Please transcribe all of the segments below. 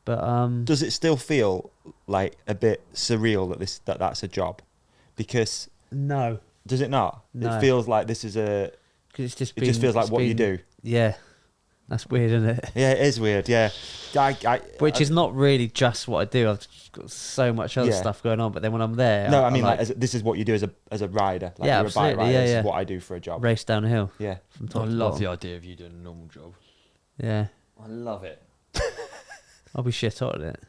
But does it still feel like a bit surreal that that's a job? Because no, does it not? No. It feels like this is because it's just it just feels like what you do. Yeah, that's weird, isn't it? Yeah, it is weird. Yeah, Which is not really just what I do. I've got so much other stuff going on. But then when I'm there, no, I mean like this is what you do as a rider. Like Yeah, you're a bike absolutely, rider. yeah, This yeah. is what I do for a job. race down a hill. Yeah, From top I to love bottom. the idea of you doing a normal job. Yeah, I love it. I'll be shit hot at it.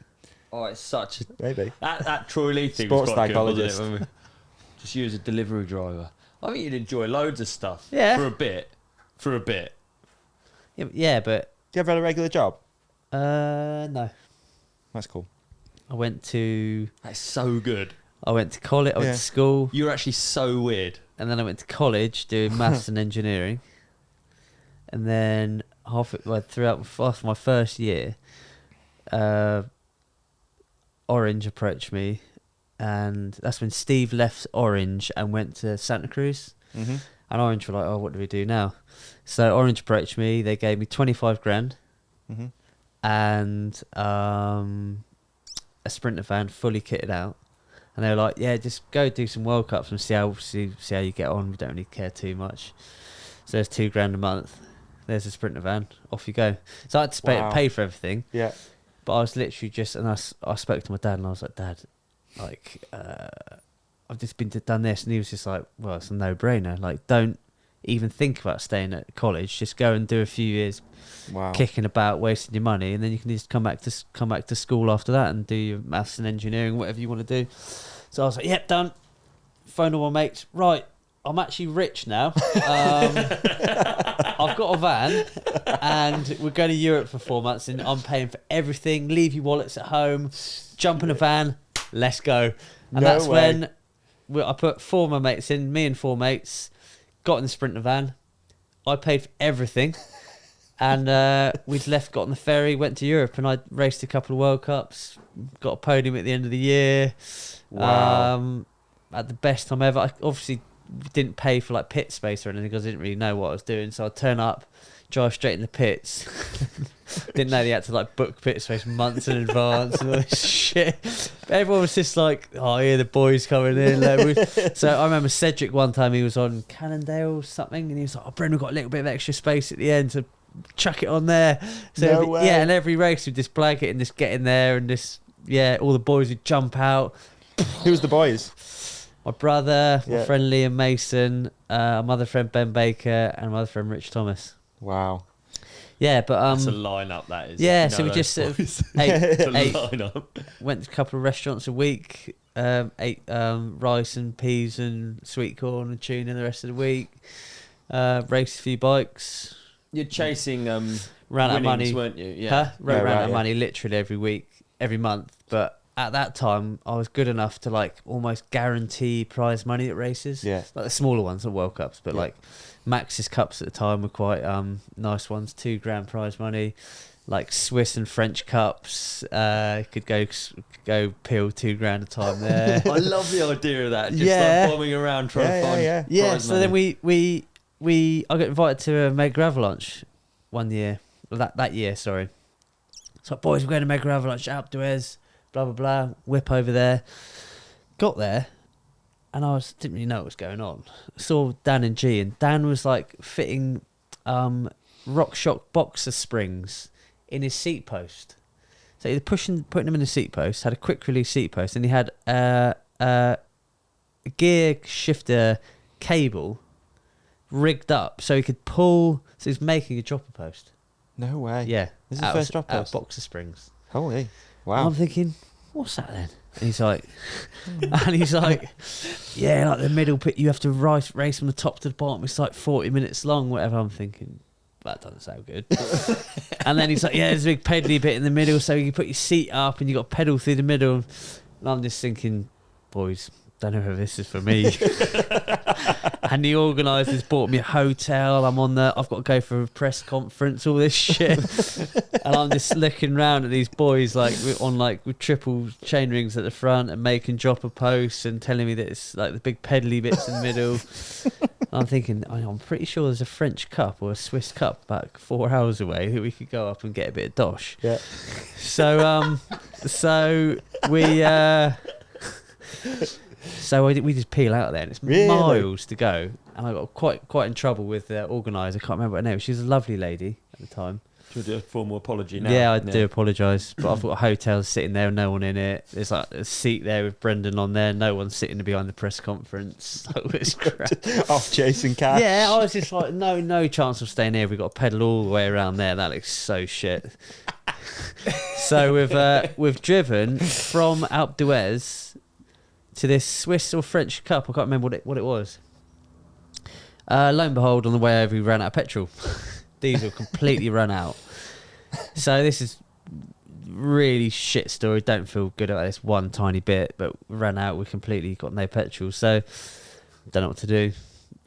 Oh, it's such a... maybe. That Troy Lee thing Sports was quite psychologist. good, wasn't it? Just you as a delivery driver. I think you'd enjoy loads of stuff. Yeah. For a bit. Yeah, but Do you ever have a regular job? no. That's cool. I went to That's so good. college. I went Yeah. to school, You're actually so weird. and then I went to college doing maths and engineering. And then throughout my first year, Orange approached me, and that's when Steve left Orange and went to Santa Cruz. Mm-hmm. And Orange were like, "Oh, what do we do now?" So Orange approached me. They gave me 25 grand Mm-hmm. and a Sprinter van fully kitted out. And they were like, "Yeah, just go do some World Cups and see how you get on. We don't really care too much." So there's £2,000 a month. There's a Sprinter van. Off you go. So I had to pay for everything. Yeah. But I was literally just, and I spoke to my dad, and I was like, "Dad, like, I've just done this," and he was just like, "Well, it's a no-brainer. Like, don't even think about staying at college. Just go and do a few years Wow. kicking about, wasting your money, and then you can just come back to school after that and do your maths and engineering, whatever you want to do." So I was like, "Yep, done." Phoned all my mates. Right, I'm actually rich now. I've got a van, and we're going to Europe for 4 months, and I'm paying for everything. Leave your wallets at home. Jump in a van. Let's go. And No that's way. when I put 4 of my mates in. Me and 4 mates got in the Sprinter van. I paid for everything. And we'd got on the ferry, went to Europe, and I raced a couple of World Cups, got a podium at the end of the year. Wow. At the best time ever. I obviously didn't pay for like pit space or anything because I didn't really know what I was doing. So I'd turn up, drive straight in the pits. Didn't know they had to like book pit space months in advance and all this shit. But everyone was just like, "Oh yeah, the boys coming in." So I remember Cedric one time, he was on Cannondale or something, and he was like, "Oh, Brendan, we've got a little bit of extra space at the end, so chuck it on there." So No way. yeah, and every race we'd just blag it and just get in there and just all the boys would jump out. Who's the boys? My brother, my Yeah. friend Liam Mason, my other friend Ben Baker, and my other friend Rich Thomas. Wow. Yeah, but That's a lineup, that is. yeah, You so know we those just sort of boys. ate, It's a ate, lineup. went to a couple of restaurants a week, ate rice and peas and sweet corn and tuna the rest of the week, raced a few bikes, You're chasing ran out of winnings, money, weren't you? Yeah. huh? Ran right, out of yeah. money literally every week, every month. But at that time, I was good enough to like almost guarantee prize money at races. Yeah. Like the smaller ones, not World Cups, but Yeah. like Max's Cups at the time were quite nice ones. £2,000 prize money, like Swiss and French Cups. Could go peel £2,000 a time there. I love the idea of that. Just Yeah. like bombing around trying to find Yeah. Yeah. prize So then money. I got invited to a Mega Avalanche one year. That year, sorry. So boys, we're going to Mega Avalanche, Alpe d'Huez, blah blah blah. Whip over there. Got there. And didn't really know what was going on. Saw Dan and G, and Dan was like fitting RockShox boxer springs in his seat post. So either putting them in a seat post, had a quick release seat post, and he had a gear shifter cable rigged up so he could pull. So he's making a dropper post. No way. Yeah, This is the first drop out post. of boxer springs. Holy. Wow. I'm thinking, what's that then? And he's like, yeah, like the middle pit, you have to race from the top to the bottom. It's like 40 minutes long, whatever. I'm thinking, that doesn't sound good. And then he's like, yeah, there's a big pedally bit in the middle, so you put your seat up and you got to pedal through the middle. And I'm just thinking, boys, don't know if this is for me. And the organisers bought me a hotel. I've got to go for a press conference, all this shit. And I'm just looking around at these boys with triple chain rings at the front and making dropper posts and telling me that it's like the big pedally bits in the middle. I'm thinking, I'm pretty sure there's a French Cup or a Swiss Cup about 4 hours away that we could go up and get a bit of dosh. Yeah. We just peel out of there, and it's miles to go. And I got quite in trouble with the organiser. I can't remember her name. She was a lovely lady at the time. Should we do a formal apology now? Yeah, I do apologise. But I've got a hotel sitting there, no one in it. There's like a seat there with Brendan on there. No one sitting behind the press conference. So it's crap. Off chasing cash. Yeah, I was just like, no chance of staying here. We've got to pedal all the way around there. That looks so shit. So we've driven from Alpe d'Huez to this Swiss or French Cup. I can't remember what it was. Lo and behold, on the way over, we ran out of petrol. Diesel completely run out. So this is really shit story. Don't feel good about this one tiny bit, but we ran out. We completely got no petrol. So don't know what to do.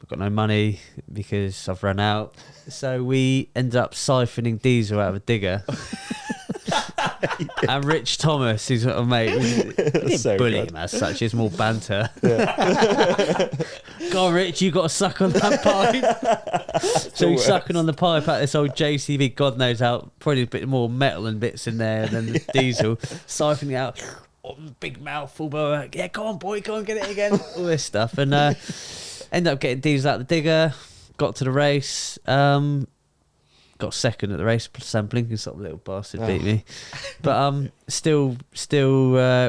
I've got no money because I've run out. So we ended up siphoning diesel out of a digger. And Rich Thomas, who's a mate, we didn't So bully good. him as such. It's more banter. Yeah. Go on, Rich, you got to suck on that pipe. So he's sucking on the pipe out this old JCB. God knows how. Probably a bit more metal and bits in there than the diesel. Siphoning it out. Oh, big mouthful, but yeah, come on, boy, go on, get it again. All this stuff, and ended up getting diesel out the digger. Got to the race. Got second at the race. Sam Blinkenstock, little bastard, beat me. But still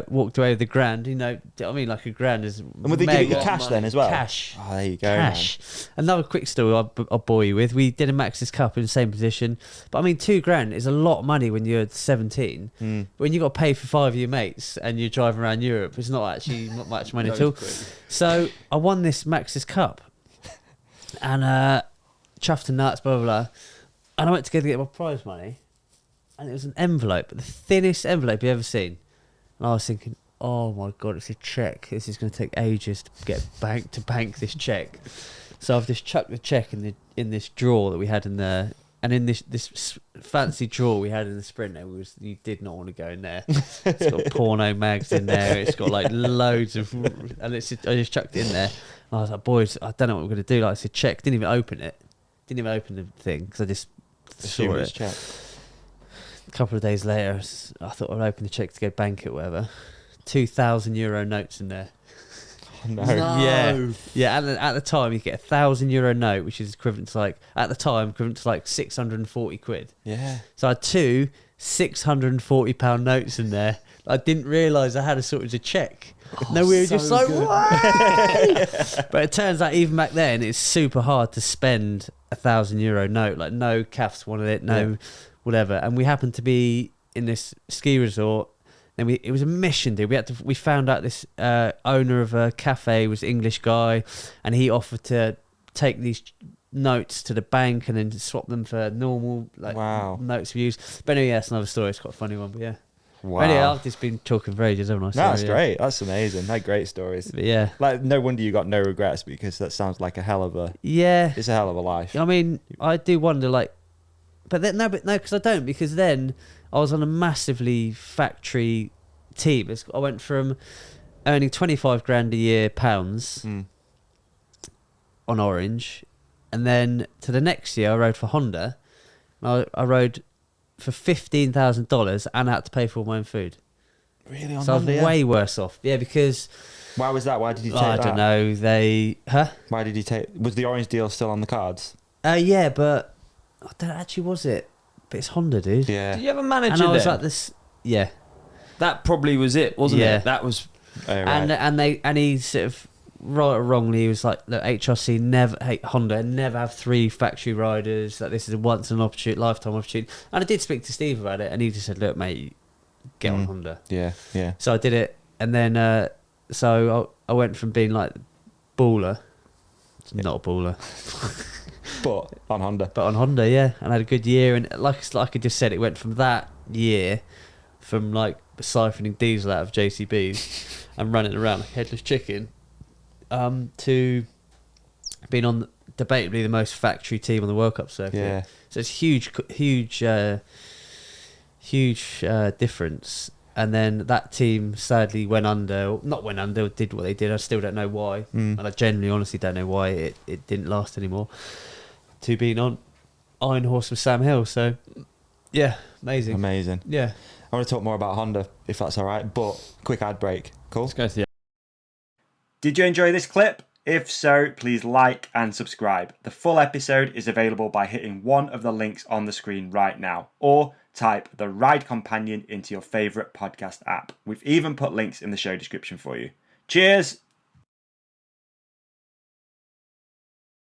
walked away with the grand. You know, I mean, like a grand is. And would they give you cash then as well? Cash. Oh, there you go. Cash. Man. Another quick story I'll bore you with. We did a Max's Cup in the same position. But I mean, £2,000 is a lot of money when you're 17. When you got to pay for 5 of your mates and you're driving around Europe, it's not actually not much money at all. So I won this Max's Cup. And chuffed and nuts, blah, blah, blah. And I went to go to get my prize money, and it was an envelope, the thinnest envelope you've ever seen. And I was thinking, oh my God, it's a cheque. This is going to take ages to get bank this cheque. So I've just chucked the cheque in this drawer that we had in the, and in this fancy drawer we had in the Sprinter, you did not want to go in there. It's got porno mags in there. It's got like loads of, and I just chucked it in there. And I was like, boys, I don't know what we're going to do. Like, it's a cheque. Didn't even open it. Didn't even open the thing because I just saw it. Check. A couple of days later, I thought I'd open the cheque to go bank it, whatever. €2,000 notes in there. Oh, no. Yeah. At the time, you get €1,000 note, which is equivalent to like 640 quid. Yeah. So I had two £640 notes in there. I didn't realise I had a sort of a cheque. No, we were just like, what? But it turns out even back then, it's super hard to spend €1,000 note. Like, no calfs wanted it, whatever. And we happened to be in this ski resort, and it was a mission, dude. We found out this owner of a cafe was an English guy, and he offered to take these notes to the bank and then swap them for normal notes we use. But anyway, that's another story. It's quite a funny one, but yeah. Wow. But anyway, I've just been talking for ages, haven't I? No, that's great. That's amazing. They're great stories. But yeah. Like, no wonder you got no regrets, because that sounds like a hell of a... Yeah. It's a hell of a life. I mean, I do wonder, like... But no, because I don't. Because then I was on a massively factory team. I went from earning £25,000 a year pounds on Orange, and then to the next year I rode for Honda. I rode for $15,000 and I had to pay for all my own food. Really? On so Honda, I was way worse off. Yeah, because... Why was that? Why did you take that? I don't know. Why did you take... Was the Orange deal still on the cards? Yeah, but... I don't actually, was it? But it's Honda, dude. Yeah. Did you have a manager And I was then? like this... Yeah. That probably was it, wasn't Yeah. it? That was... Oh, right. And he sort of... Right or wrongly, he was like, look, Honda never have 3 factory riders. Like, this is a once in an lifetime opportunity. And I did speak to Steve about it, and he just said, look, mate, get on Honda. Yeah. So I did it, and then so I went from being like baller to not a baller, But on Honda, yeah, and I had a good year. And like I just said, it went from that year from like siphoning diesel out of JCBs and running around like a headless chicken, to being on debatably the most factory team on the World Cup circuit. Yeah. So it's huge difference. And then that team sadly went under, did what they did. I still don't know why. And I genuinely, honestly don't know why it didn't last anymore. To being on Iron Horse with Sam Hill. So, yeah, amazing. Amazing. Yeah. I want to talk more about Honda, if that's all right, but quick ad break. Cool? Let's go to the. Did you enjoy this clip? If so, please like and subscribe. The full episode is available by hitting one of the links on the screen right now, or type The Ride Companion into your favourite podcast app. We've even put links in the show description for you. Cheers!